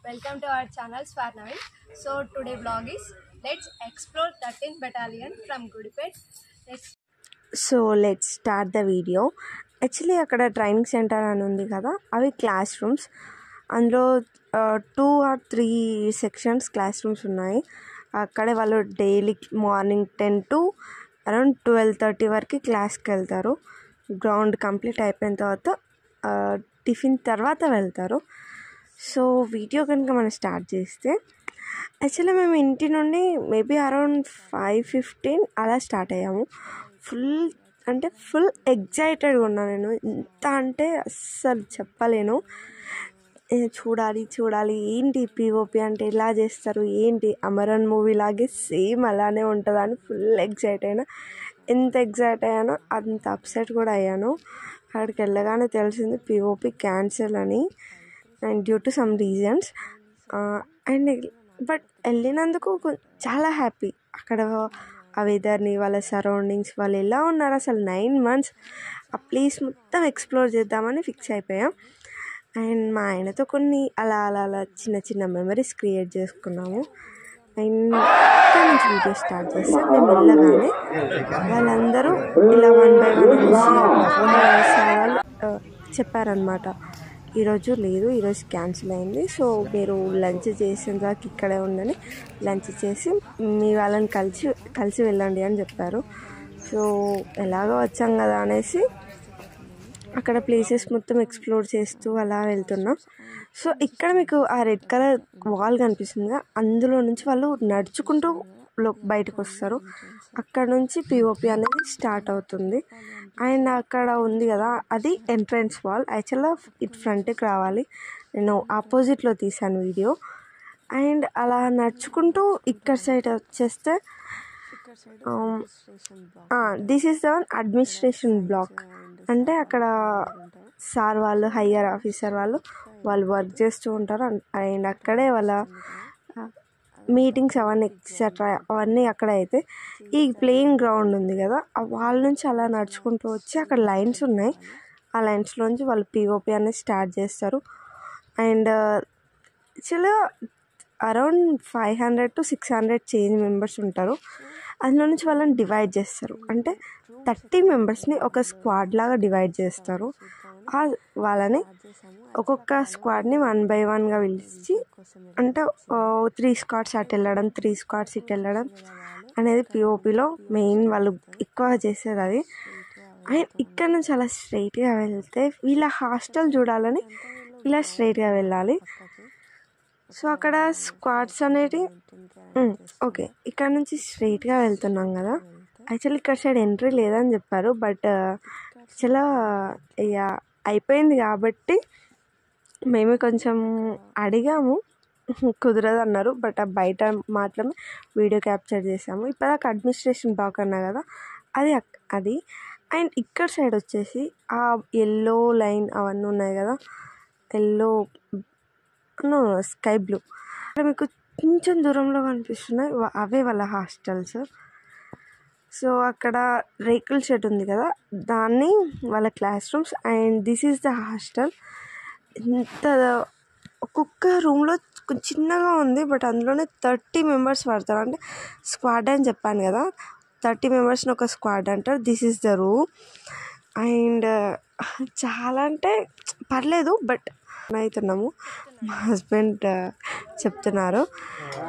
Welcome to our channel Swarnavin. So today vlog is let's explore 13th Battalion from Gudipet. Let's start the video. Actually అక్కడ training centre అని ఉంది కదా, అవి class rooms. అందులో 2 or 3 sections class rooms ఉన్నాయి. అక్కడే వాళ్ళు daily morning 10 to around 12:30 వరకు క్లాస్కి వెళ్తారు. గ్రౌండ్ కంప్లీట్ అయిపోయిన తర్వాత టిఫిన్ తర్వాత వెళ్తారు. సో వీడియో కనుక మనం స్టార్ట్ చేస్తే, యాక్చువల్లీ మేము ఇంటి నుండి మేబీ అరౌండ్ 5:15 అలా స్టార్ట్ అయ్యాము. ఫుల్ ఎగ్జైటెడ్గా ఉన్నాను నేను. ఎంత అంటే అస్సలు చెప్పలేను. చూడాలి ఏంటి పిఓపి అంటే ఎలా చేస్తారు, ఏంటి అమరన్ మూవీ లాగే సేమ్ అలానే ఉంటుందా అని ఫుల్ ఎగ్జైట్ అయినా. ఎంత ఎగ్జైట్ అయ్యానో అంత అప్సెట్ కూడా అయ్యాను. అక్కడికి వెళ్ళగానే తెలిసింది పిఓపి క్యాన్సిల్ అని, and due to some reasons. And but వెళ్ళినందుకు చాలా హ్యాపీ. అక్కడ ఆ వెదర్ని, వాళ్ళ సరౌండింగ్స్, వాళ్ళు ఎలా ఉన్నారు అసలు 9 months ఆ ప్లేస్ మొత్తం ఎక్స్ప్లోర్ చేద్దామని ఫిక్స్ అయిపోయాం. అండ్ మా ఆయనతో కొన్ని అలా చిన్న చిన్న మెమరీస్ క్రియేట్ చేసుకున్నాము. అండ్ ఇక్కడ నుంచి వీడియో స్టార్ట్ చేస్తే, మేము వెళ్ళగానే వాళ్ళందరూ ఇలా 1 by 1 చెప్పారనమాట, ఈరోజు లేదు, ఈరోజు క్యాన్సిల్ అయింది, సో మీరు లంచ్ చేసిన దాకా ఇక్కడే ఉండని, లంచ్ చేసి మీ వాళ్ళని కలిసి వెళ్ళండి అని చెప్పారు. సో ఎలాగో వచ్చాం కదా అనేసి అక్కడ ప్లేసెస్ మొత్తం ఎక్స్ప్లోర్ చేస్తూ అలా వెళ్తున్నాం. సో ఇక్కడ మీకు ఆ రెడ్ కలర్ వాల్ కనిపిస్తుంది, అందులో నుంచి వాళ్ళు నడుచుకుంటూ బయటకు వస్తారు. అక్కడ నుంచి పిఓపి అనేది స్టార్ట్ అవుతుంది. అండ్ అక్కడ ఉంది కదా, అది ఎంట్రన్స్ వాల్. యాక్చువల్గా ఇటు ఫ్రంట్కి రావాలి, నేను ఆపోజిట్లో తీసాను వీడియో. అండ్ అలా నడుచుకుంటూ ఇక్కడ సైడ్ వచ్చేస్తే this is the one administration black. అంటే అక్కడ సార్ వాళ్ళు, హయ్యర్ ఆఫీసర్ వాళ్ళు వర్క్ చేస్తూ ఉంటారు. అండ్ అక్కడే వాళ్ళ మీటింగ్స్ అవన్నీ ఎక్సెట్రా అవన్నీ అక్కడ. అయితే ఈ ప్లేయింగ్ గ్రౌండ్ ఉంది కదా, ఆ వాళ్ళ నుంచి అలా నడుచుకుంటూ వచ్చి అక్కడ లైన్స్ ఉన్నాయి, ఆ లైన్స్లోంచి వాళ్ళు పిఓపి అనేది స్టార్ట్ చేస్తారు. అండ్ చాలా అరౌండ్ 500 to 600 చేంజ్ మెంబర్స్ ఉంటారు. అందులో నుంచి వాళ్ళని డివైడ్ చేస్తారు. అంటే 30 మెంబర్స్ని ఒక స్క్వాడ్ లాగా డివైడ్ చేస్తారు. వాళ్ళని ఒక్కొక్క స్క్వాడ్ని 1 by 1గా పిలిచి, అంటే 3 squads అటు వెళ్ళడం, 3 squads ఇటు వెళ్ళడం అనేది పిఓపిలో మెయిన్ వాళ్ళు ఎక్కువ చేసేది అది. అండ్ ఇక్కడ నుంచి అలా స్ట్రైట్గా వెళ్తే వీళ్ళ హాస్టల్ చూడాలని ఇలా స్ట్రైట్గా వెళ్ళాలి. సో అక్కడ స్క్వాడ్స్ అనేవి ఓకే, ఇక్కడ నుంచి స్ట్రైట్గా వెళ్తున్నాం కదా. యాక్చువల్లీ ఇక్కడ సైడ్ ఎంట్రీ లేదని చెప్పారు, బట్ చాలా ఇక అయిపోయింది కాబట్టి మేమే కొంచెం అడిగాము, కుదరదు అన్నారు. బట్ ఆ బయట మాత్రమే వీడియో క్యాప్చర్ చేసాము. ఇప్పటిదాకా అడ్మినిస్ట్రేషన్ బ్లాక్ అన్నా కదా, అది. అండ్ ఇక్కడ సైడ్ వచ్చేసి ఆ ఎల్లో లైన్ అవన్నీ ఉన్నాయి కదా, ఎల్లో స్కై బ్లూ, అక్కడ మీకు కొంచెం దూరంలో కనిపిస్తున్నాయి, అవే వాళ్ళ హాస్టల్స్. సో అక్కడ రేకుల షెడ్ ఉంది కదా, దాన్ని వాళ్ళ class rooms. And this is the hostel. ఇంత ఒక్కొక్క రూమ్లో చిన్నగా ఉంది, బట్ అందులోనే 30 members పడతారు. అంటే స్క్వాడ్ అని చెప్పాను కదా, 30 members ఒక స్క్వాడ్ అంటారు. This is the room. And చాలా అంటే పర్లేదు, బట్ అవుతున్నాము, మా హస్బెండ్ చెప్తున్నారు.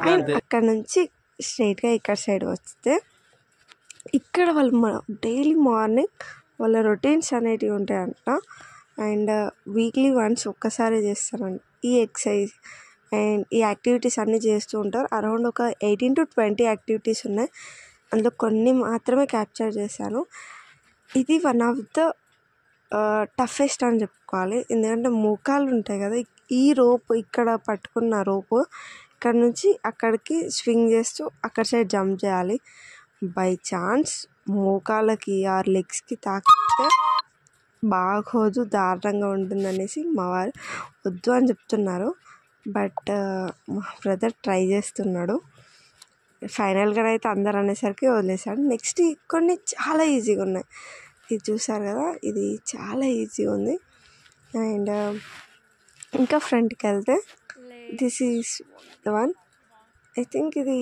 అండ్ అక్కడ నుంచి స్ట్రైట్గా ఇక్కడ సైడ్ వస్తే, ఇక్కడ వాళ్ళు డైలీ మార్నింగ్ వాళ్ళ రొటీన్స్ అనేటివి ఉంటాయంట. అండ్ వీక్లీ వన్స్ ఒక్కసారి చేస్తారంట ఈ ఎక్సర్సైజ్ అండ్ ఈ యాక్టివిటీస్ అన్నీ చేస్తూ ఉంటారు. అరౌండ్ ఒక 18 to 20 యాక్టివిటీస్ ఉన్నాయి, అందులో కొన్ని మాత్రమే క్యాప్చర్ చేశాను. ఇది వన్ ఆఫ్ ద టఫెస్ట్ అని చెప్పుకోవాలి, ఎందుకంటే మోకాళ్ళు ఉంటాయి కదా, ఈ రోప్ ఇక్కడ పట్టుకున్న రోపు ఇక్కడ నుంచి అక్కడికి స్వింగ్ చేస్తూ అక్కడ సైడ్ జంప్ చేయాలి. బై ఛాన్స్ మోకాళ్ళకి ఆర్ లెగ్స్కి తాకితే బాగోదు, దారుణంగా ఉంటుందనేసి మా వారు వద్దు అని చెప్తున్నారు. బట్ మా బ్రదర్ ట్రై చేస్తున్నాడు. ఫైనల్గా అయితే అందరు అనేసరికి వదిలేశాడు. నెక్స్ట్ కొన్ని చాలా ఈజీగా ఉన్నాయి, ఇది చూసారు కదా, ఇది చాలా ఈజీగా ఉంది. అండ్ ఇంకా ఫ్రంట్కి వెళ్తే this is the one. I think ఇది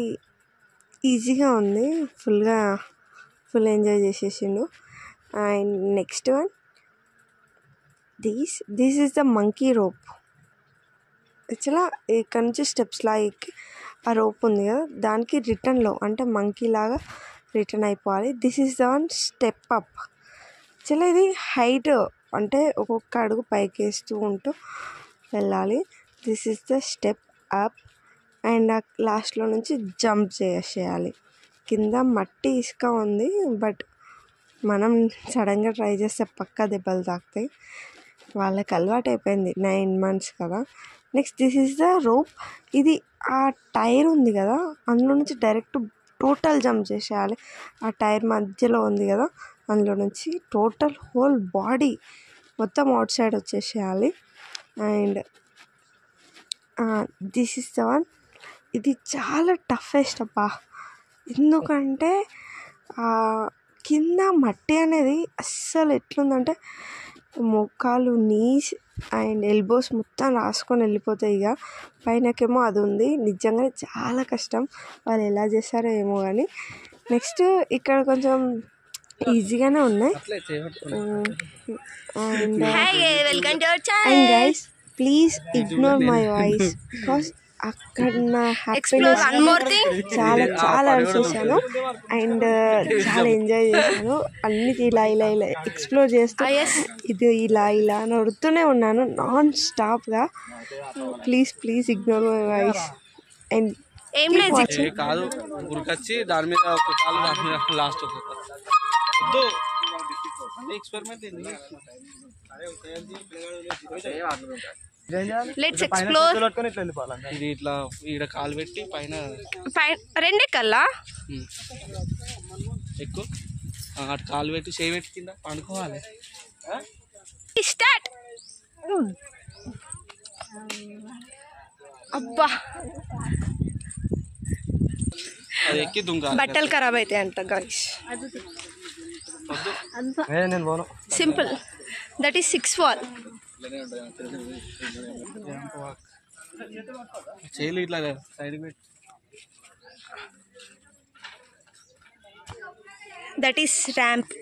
ఈజీగా ఉంది, ఫుల్ ఎంజాయ్ చేసేసిండు. And next one, this is the monkey rope. యాక్చువల్గా ఇక్కడ నుంచి స్టెప్స్లా ఎక్కి ఆ రోప్ ఉంది కదా దానికి రిటర్న్లో అంటే మంకీ లాగా రిటర్న్ అయిపోవాలి. This is the one step up. యాక్చువల్గా ఇది హైట్ అంటే ఒక్కొక్క అడుగు పైకి వేస్తూ ఉంటూ వెళ్ళాలి. This is the step up. And ఆ లాస్ట్లో నుంచి జంప్ చేయాలి. కింద మట్టి ఇసుక ఉంది, బట్ మనం సడన్గా ట్రై చేస్తే పక్కా దెబ్బలు తాకుతాయి. వాళ్ళకి అలవాటు అయిపోయింది, 9 months కదా. Next this is the rope. ఇది ఆ టైర్ ఉంది కదా అందులో నుంచి డైరెక్ట్ టోటల్ జంప్ చేసేయాలి. ఆ టైర్ మధ్యలో ఉంది కదా అందులో నుంచి టోటల్ హోల్ బాడీ మొత్తం అవుట్ సైడ్ వచ్చేసేయాలి. And this is the one. ఇది చాలా టఫెస్ట్ అబ్బా, ఎందుకంటే కింద మట్టి అనేది అస్సలు ఎట్లుందంటే మోకాలు, నీస్ అండ్ ఎల్బోస్ మొత్తం రాసుకొని వెళ్ళిపోతాయి. ఇక పైనకేమో అది ఉంది. నిజంగా చాలా కష్టం, వాళ్ళు ఎలా చేస్తారో ఏమో కానీ. నెక్స్ట్ ఇక్కడ కొంచెం ఈజీగానే ఉన్నాయి. And guys please ignore my voice because అక్కడ నా హ్యాపీనెస్ చాలా చేశాను అండ్ చాలా ఎంజాయ్ చేశాను. అన్ని ఇలా ఎక్స్ప్లోర్ చేస్తూ ఇది ఇలా నడుతూనే ఉన్నాను నాన్ స్టాప్గా. Please ignore my voice. And ఏం లేదు కాదు గురికొచ్చి దాని మీద ఒక కాలు దాని మీద లాస్ట్ లెట్స్ ఎక్స్ప్లోర్. ఇది ఇట్లా ఈడ కాలు పెట్టి పైన రెండే కల్లా ఎక్కువ అటు కాలు పెట్టి చేయి పెట్టి కింద పండుకోవాలి. స్టార్ట్. అబ్బా అది ఎక్కి దుంకాలి. బట్టలు ఖరాబ్ అవుతాయి అంట guys. Simple. That is 6 wall. చేయలు ఇట్లా సైడ్ పెట్టి దట్ ఈస్ ర్యాంప్.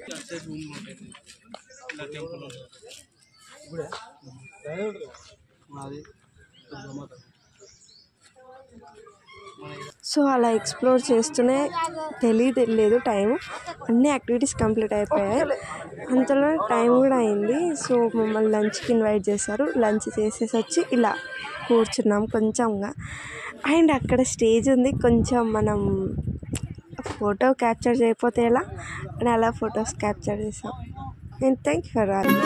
సో అలా ఎక్స్ప్లోర్ చేస్తూనే తెలియలేదు టైము. అన్ని యాక్టివిటీస్ కంప్లీట్ అయిపోయాయి, అంతలో టైం కూడా అయింది. సో మమ్మల్ని లంచ్కి ఇన్వైట్ చేశారు. లంచ్ చేసేసి వచ్చి ఇలా కూర్చున్నాం కొంచెంగా. అండ్ అక్కడ స్టేజ్ ఉంది, కొంచెం మనం ఫోటో క్యాప్చర్ చేయకపోతే ఎలా అని అలా ఫొటోస్ క్యాప్చర్ చేసాం. And thank you for watching.